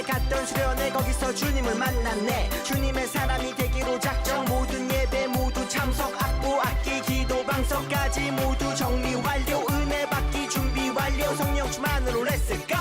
함께 갔던 수련회 거기서 주님을 만났네. 주님의 사람이 되기로 작정, 모든 예배 모두 참석, 악보 악기 기도 방석까지 모두 정리 완료. 은혜 받기 준비 완료. 성령 충만으로 Let's go.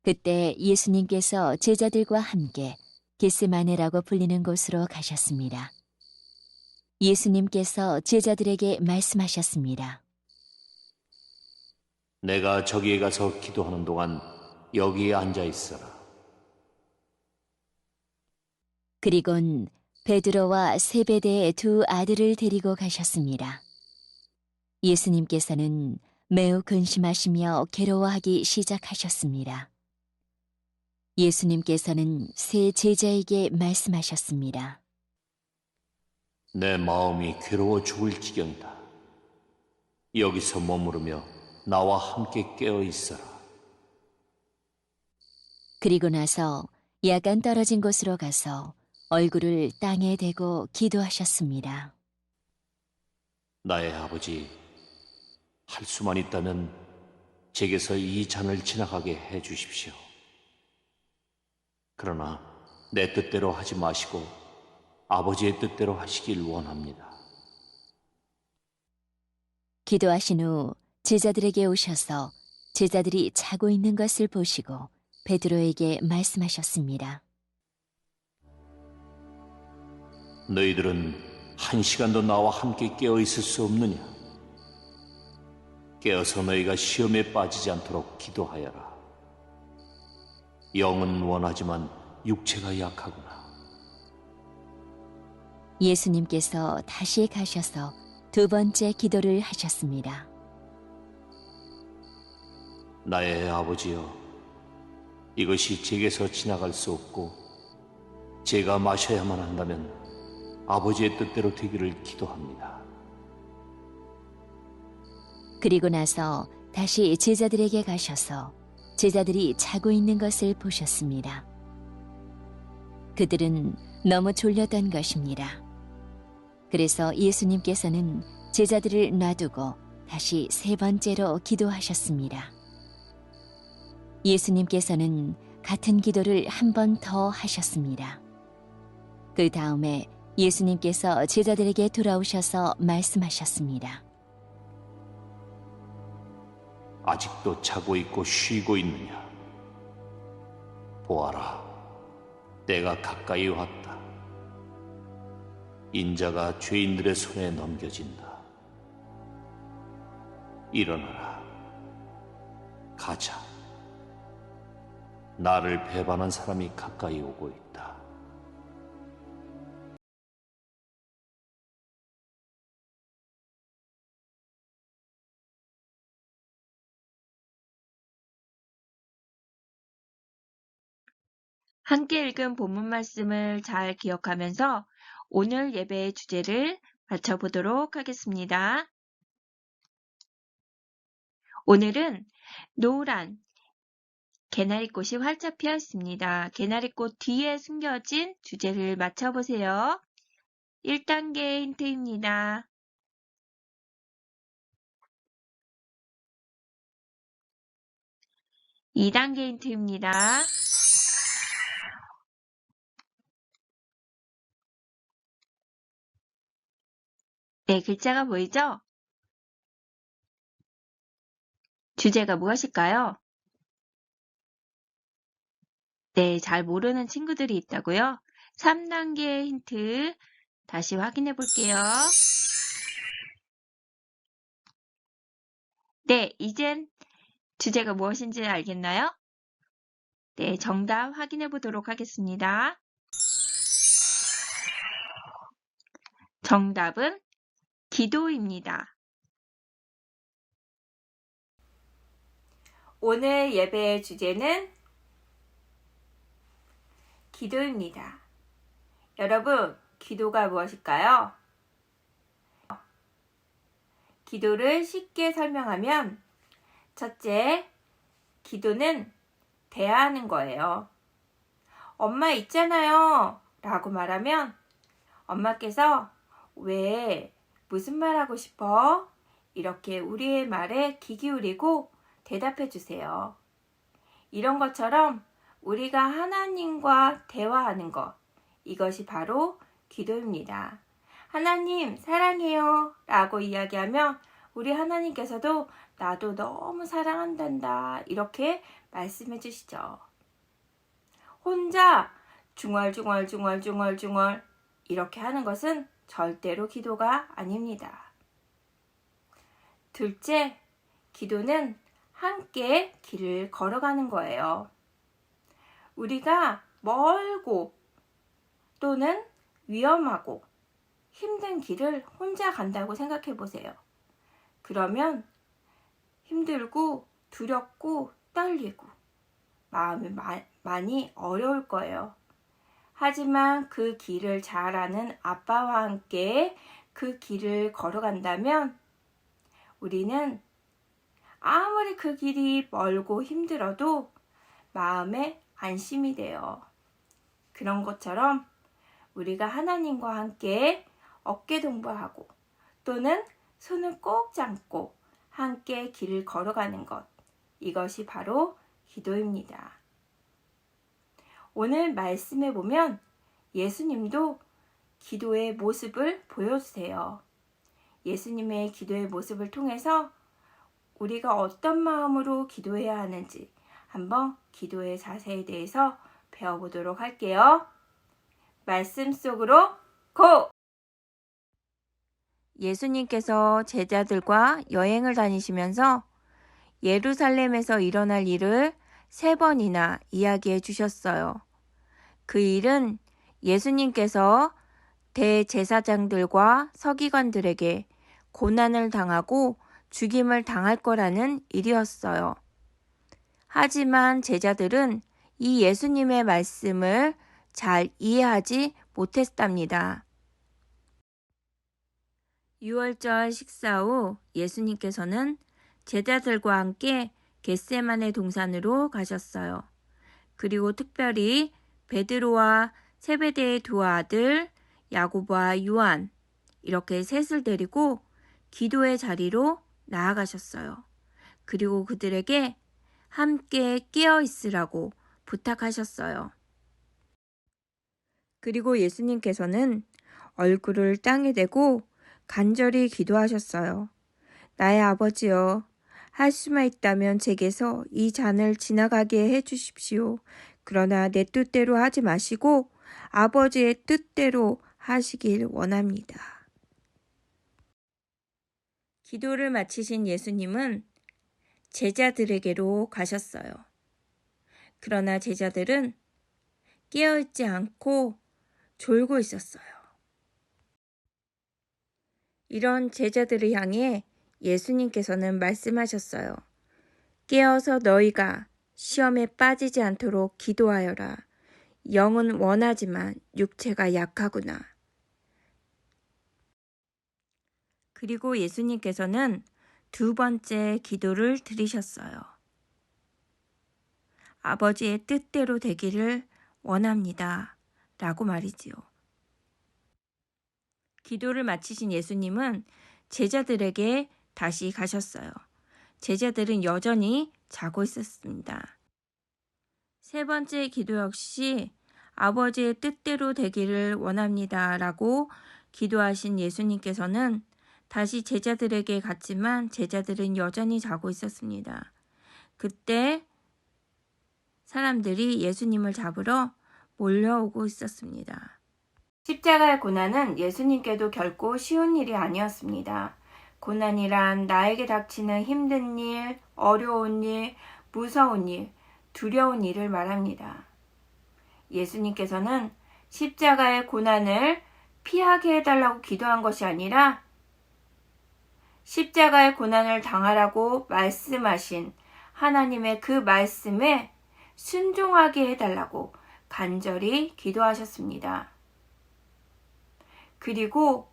그때 예수님께서 제자들과 함께 겟세마네라고 불리는 곳으로 가셨습니다. 예수님께서 제자들에게 말씀하셨습니다. 내가 저기에 가서 기도하는 동안 여기에 앉아 있어라. 그리곤 베드로와 세베대의 두 아들을 데리고 가셨습니다. 예수님께서는 매우 근심하시며 괴로워하기 시작하셨습니다. 예수님께서는 세 제자에게 말씀하셨습니다. 내 마음이 괴로워 죽을 지경이다. 여기서 머무르며 나와 함께 깨어 있어라. 그리고 나서 약간 떨어진 곳으로 가서 얼굴을 땅에 대고 기도하셨습니다. 나의 아버지, 할 수만 있다면 제게서 이 잔을 지나가게 해 주십시오. 그러나 내 뜻대로 하지 마시고 아버지의 뜻대로 하시길 원합니다. 기도하신 후 제자들에게 오셔서 제자들이 자고 있는 것을 보시고 베드로에게 말씀하셨습니다. 너희들은 한 시간도 나와 함께 깨어 있을 수 없느냐? 깨어서 너희가 시험에 빠지지 않도록 기도하여라. 영은 원하지만 육체가 약하구나. 예수님께서 다시 가셔서 두 번째 기도를 하셨습니다. 나의 아버지여, 이것이 제게서 지나갈 수 없고 제가 마셔야만 한다면 아버지의 뜻대로 되기를 기도합니다. 그리고 나서 다시 제자들에게 가셔서 제자들이 자고 있는 것을 보셨습니다. 그들은 너무 졸렸던 것입니다. 그래서 예수님께서는 제자들을 놔두고 다시 세 번째로 기도하셨습니다. 예수님께서는 같은 기도를 한 번 더 하셨습니다. 그 다음에 예수님께서 제자들에게 돌아오셔서 말씀하셨습니다. 아직도 자고 있고 쉬고 있느냐? 보아라, 때가 가까이 왔다. 인자가 죄인들의 손에 넘겨진다. 일어나라, 가자. 나를 배반한 사람이 가까이 오고 있다. 함께 읽은 본문 말씀을 잘 기억하면서 오늘 예배의 주제를 맞춰보도록 하겠습니다. 오늘은 노란 개나리꽃이 활짝 피어 있습니다. 개나리꽃 뒤에 숨겨진 주제를 맞춰보세요. 1단계 힌트입니다. (2단계) 힌트입니다. 네, 글자가 보이죠? 주제가 무엇일까요? 네, 잘 모르는 친구들이 있다고요? 3단계 힌트 다시 확인해 볼게요. 네, 이젠 주제가 무엇인지 알겠나요? 네, 정답 확인해 보도록 하겠습니다. 정답은 기도입니다. 오늘 예배의 주제는 기도입니다. 여러분, 기도가 무엇일까요? 기도를 쉽게 설명하면 첫째, 기도는 대화하는 거예요. 엄마 있잖아요 라고 말하면 엄마께서 왜 무슨 말 하고 싶어? 이렇게 우리의 말에 귀 기울이고 대답해 주세요. 이런 것처럼 우리가 하나님과 대화하는 것, 이것이 바로 기도입니다. 하나님 사랑해요 라고 이야기하면 우리 하나님께서도 나도 너무 사랑한단다 이렇게 말씀해 주시죠. 혼자 중얼중얼 이렇게 하는 것은 절대로 기도가 아닙니다. 둘째, 기도는 함께 길을 걸어가는 거예요. 우리가 멀고 또는 위험하고 힘든 길을 혼자 간다고 생각해 보세요. 그러면 힘들고 두렵고 떨리고 마음이 많이 어려울 거예요. 하지만 그 길을 잘 아는 아빠와 함께 그 길을 걸어간다면 우리는 아무리 그 길이 멀고 힘들어도 마음에 안심이 돼요. 그런 것처럼 우리가 하나님과 함께 어깨동무하고 또는 손을 꼭 잡고 함께 길을 걸어가는 것, 이것이 바로 기도입니다. 오늘 말씀에 보면 예수님도 기도의 모습을 보여주세요. 예수님의 기도의 모습을 통해서 우리가 어떤 마음으로 기도해야 하는지 한번 기도의 자세에 대해서 배워보도록 할게요. 말씀 속으로 고! 예수님께서 제자들과 여행을 다니시면서 예루살렘에서 일어날 일을 3번이나 이야기해 주셨어요. 그 일은 예수님께서 대제사장들과 서기관들에게 고난을 당하고 죽임을 당할 거라는 일이었어요. 하지만 제자들은 이 예수님의 말씀을 잘 이해하지 못했답니다. 유월절 식사 후 예수님께서는 제자들과 함께 겟세마네 동산으로 가셨어요. 그리고 특별히 베드로와 세베대의 두 아들 야고보와 요한 이렇게 셋을 데리고 기도의 자리로 나아가셨어요. 그리고 그들에게 함께 깨어 있으라고 부탁하셨어요. 그리고 예수님께서는 얼굴을 땅에 대고 간절히 기도하셨어요. 나의 아버지여, 할 수만 있다면 제게서 이 잔을 지나가게 해주십시오. 그러나 내 뜻대로 하지 마시고 아버지의 뜻대로 하시길 원합니다. 기도를 마치신 예수님은 제자들에게로 가셨어요. 그러나 제자들은 깨어있지 않고 졸고 있었어요. 이런 제자들을 향해 예수님께서는 말씀하셨어요. 깨어서 너희가 시험에 빠지지 않도록 기도하여라. 영은 원하지만 육체가 약하구나. 그리고 예수님께서는 2번째 기도를 드리셨어요. 아버지의 뜻대로 되기를 원합니다. 라고 말이지요. 기도를 마치신 예수님은 제자들에게 다시 가셨어요. 제자들은 여전히 자고 있었습니다. 3번째 기도 역시 아버지의 뜻대로 되기를 원합니다. 라고 기도하신 예수님께서는 다시 제자들에게 갔지만 제자들은 여전히 자고 있었습니다. 그때 사람들이 예수님을 잡으러 몰려오고 있었습니다. 십자가의 고난은 예수님께도 결코 쉬운 일이 아니었습니다. 고난이란 나에게 닥치는 힘든 일, 어려운 일, 무서운 일, 두려운 일을 말합니다. 예수님께서는 십자가의 고난을 피하게 해달라고 기도한 것이 아니라 십자가의 고난을 당하라고 말씀하신 하나님의 그 말씀에 순종하게 해달라고 간절히 기도하셨습니다. 그리고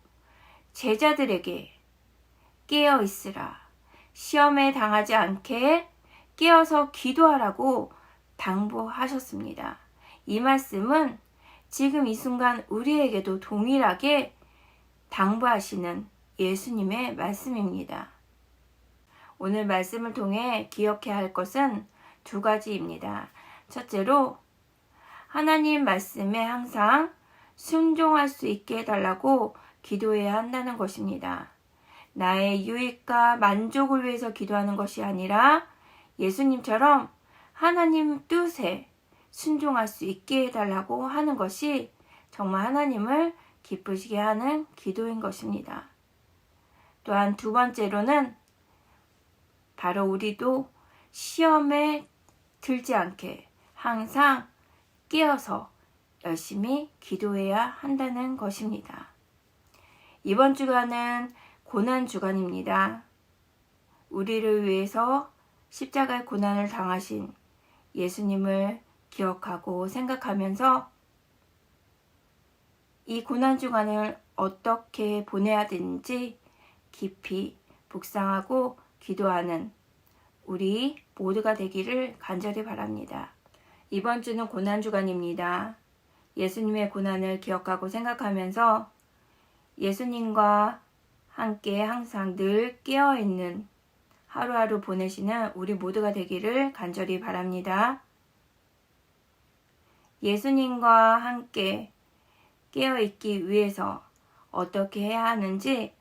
제자들에게 깨어 있으라, 시험에 당하지 않게 깨어서 기도하라고 당부하셨습니다. 이 말씀은 지금 이 순간 우리에게도 동일하게 당부하시는 예수님의 말씀입니다. 오늘 말씀을 통해 기억해야 할 것은 두 가지입니다. 첫째로 하나님 말씀에 항상 순종할 수 있게 해달라고 기도해야 한다는 것입니다. 나의 유익과 만족을 위해서 기도하는 것이 아니라 예수님처럼 하나님 뜻에 순종할 수 있게 해달라고 하는 것이 정말 하나님을 기쁘시게 하는 기도인 것입니다. 또한 두 번째로는 바로 우리도 시험에 들지 않게 항상 깨어서 열심히 기도해야 한다는 것입니다. 이번 주간은 고난 주간입니다. 우리를 위해서 십자가의 고난을 당하신 예수님을 기억하고 생각하면서 이 고난 주간을 어떻게 보내야 되는지 깊이 묵상하고 기도하는 우리 모두가 되기를 간절히 바랍니다. 이번 주는 고난 주간입니다. 예수님의 고난을 기억하고 생각하면서 예수님과 함께 항상 늘 깨어있는 하루하루 보내시는 우리 모두가 되기를 간절히 바랍니다. 예수님과 함께 깨어있기 위해서 어떻게 해야 하는지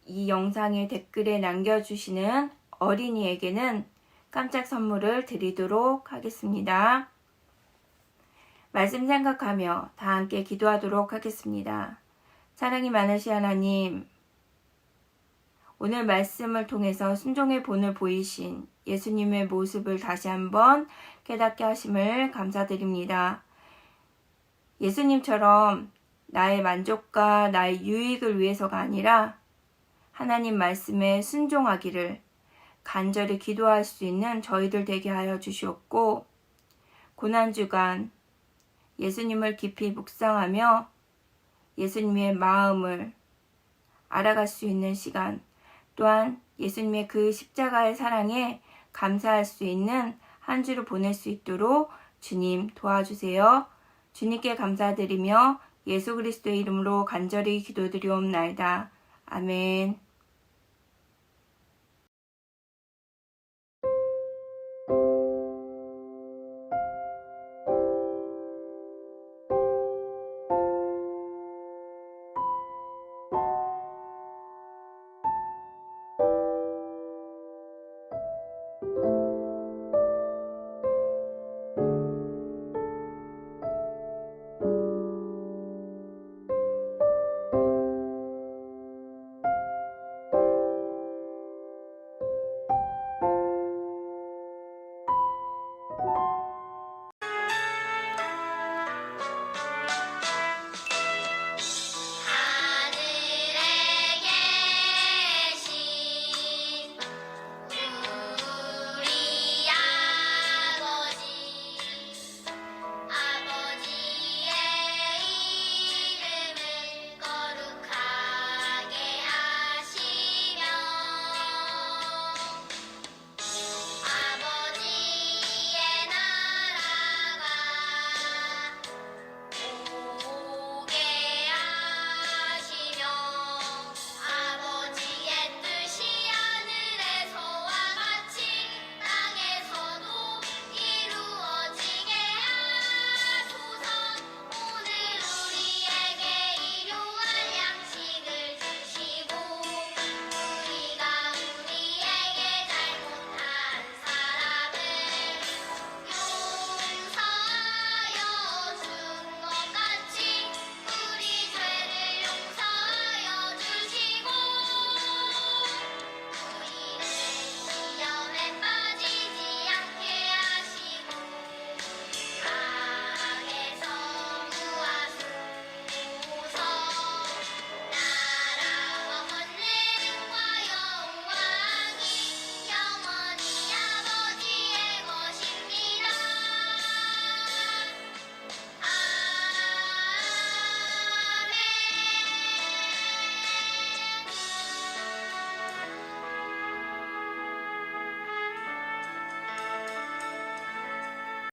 이 영상의 댓글에 남겨주시는 어린이에게는 깜짝 선물을 드리도록 하겠습니다. 말씀 생각하며 다 함께 기도하도록 하겠습니다. 사랑이 많으신 하나님, 오늘 말씀을 통해서 순종의 본을 보이신 예수님의 모습을 다시 한번 깨닫게 하심을 감사드립니다. 예수님처럼 나의 만족과 나의 유익을 위해서가 아니라 하나님 말씀에 순종하기를 간절히 기도할 수 있는 저희들 되게 하여 주시옵고, 고난주간 예수님을 깊이 묵상하며 예수님의 마음을 알아갈 수 있는 시간, 또한 예수님의 그 십자가의 사랑에 감사할 수 있는 한 주를 보낼 수 있도록 주님 도와주세요. 주님께 감사드리며 예수 그리스도의 이름으로 간절히 기도드리옵나이다. 아멘.